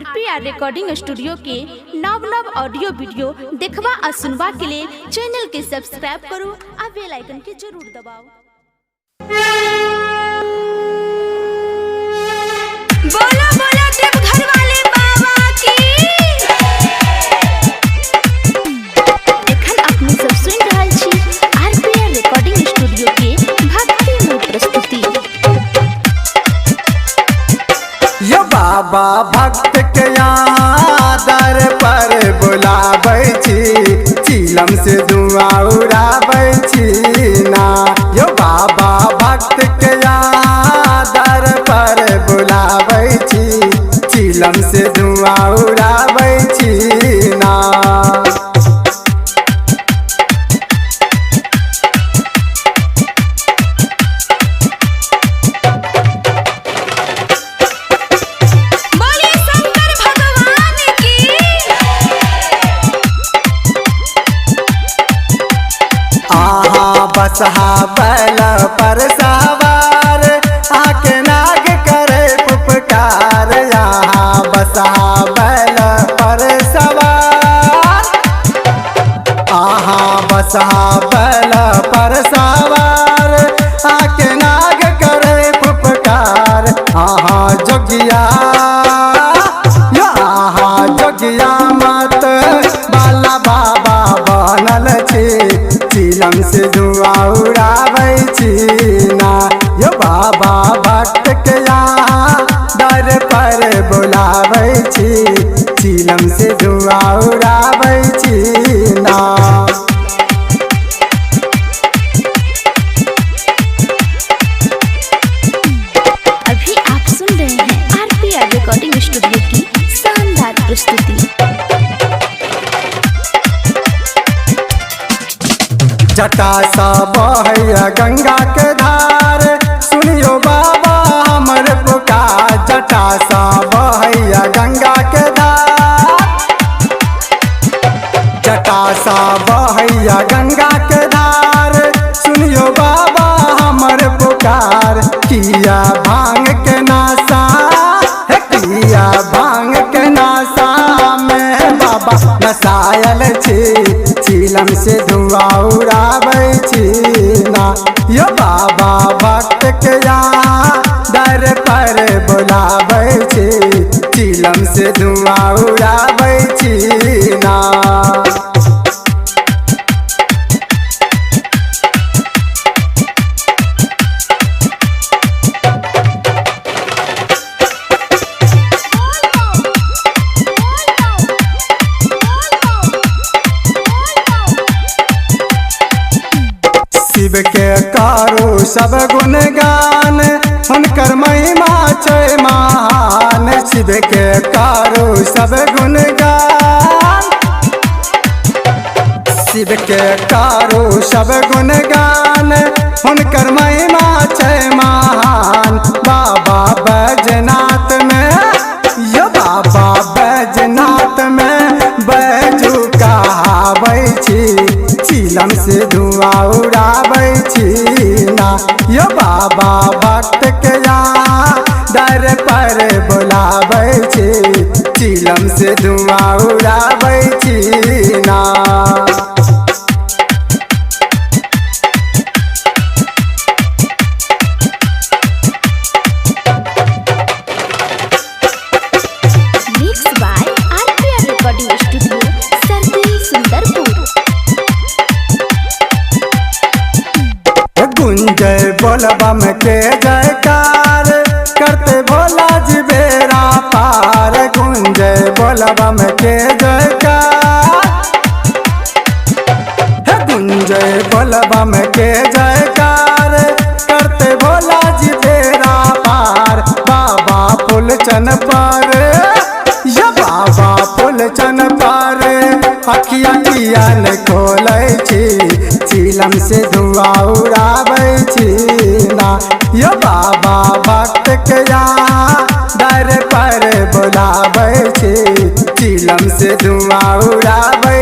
RPR recording studio के नव नव ऑडियो वीडियो देखवा और सुनवा के लिए चैनल के सब्सक्राइब करो और बेल आइकन के जरूर दबाओ। बोलो बोलो देवघर वाले बाबा की। एखन अपने सब सुन रहल छी RPR रिकॉर्डिंग स्टूडियो के भक्तिमय प्रस्तुति। यो बाबा भक्त के यहाँ दर पर बुलाबै छी, चिलम से धुआं उड़ाबै छी ना। यो बाबा भक्त के यहाँ दर पर बुलाबै छी, चिलम से धुआं उड़ाबै छी ना। बसहा बैल पर सवार आके नाग करे पुपकार। यहाँ बसहा बैल पर सवार, आहा बसहा बैल पर सवार आके नाग करे पुपकार। आहा जोगिया यहाँ जोगिया मत बाला बाबा बनल छी, चिलम से धुआं उड़ाबै छी ना। यो बाबा भक्त के यहाँ दर पर बुलाबै छी, चिलम से धुआं उड़ाबै छी ना। अभी आप सुन रहे हैं RPR रिकॉर्डिंग स्टूडियो की शानदार प्रस्तुति। जटा सा बहैया गंगा के धार, सुनियो बाबा हमर पुकार। जटा सा बहैया गंगा के धार, जटा सा बहैया गंगा के धार, सुनियो बाबा हमर पुकार। किया भांग के नासा है, किया भांग के नासा में बाबा नसायल छी, चिलम से धुआं उड़ाबै छी ना। यो बाबा भक्त के यहाँ दर पर बुलाबै छी, चिलम से धुआं उड़ाबै छी ना। शिव के करू सब गुणगान, हुनकर महिमा छै महान। शिव के करू सब गुणगान, शिव के करू सब गुणगान, हुनकर महिमा छै महान। बाबा बैजनाथ में, यो बाबा बैजनाथ में बैजू कहाबै छी, चिलम से धुआं उड़ाबै छी ना। यो बाबा भक्त के यहाँ दर पर बुलाबै छी, चिलम से धुआं उड़ाबै छी ना। Mix by RPR recording studio सरदी सुंदरपुर। गुंजय बोलबम के जयकार, करते भोला जी बेड़ा पार। गुंजय बोलबम के जयकार, गुंजय बोलबम के जयकार, करते भोला जी बेड़ा पार। बाबा फूलचन पर, या बाबा फूलचन पर अखिया किया न खोलै छी, चिलम से धुआं उड़ाबै छी ना। यो बाबा भक्त के यहाँ दर पर बुलाबै छी, चिलम से धुआं उड़ाबै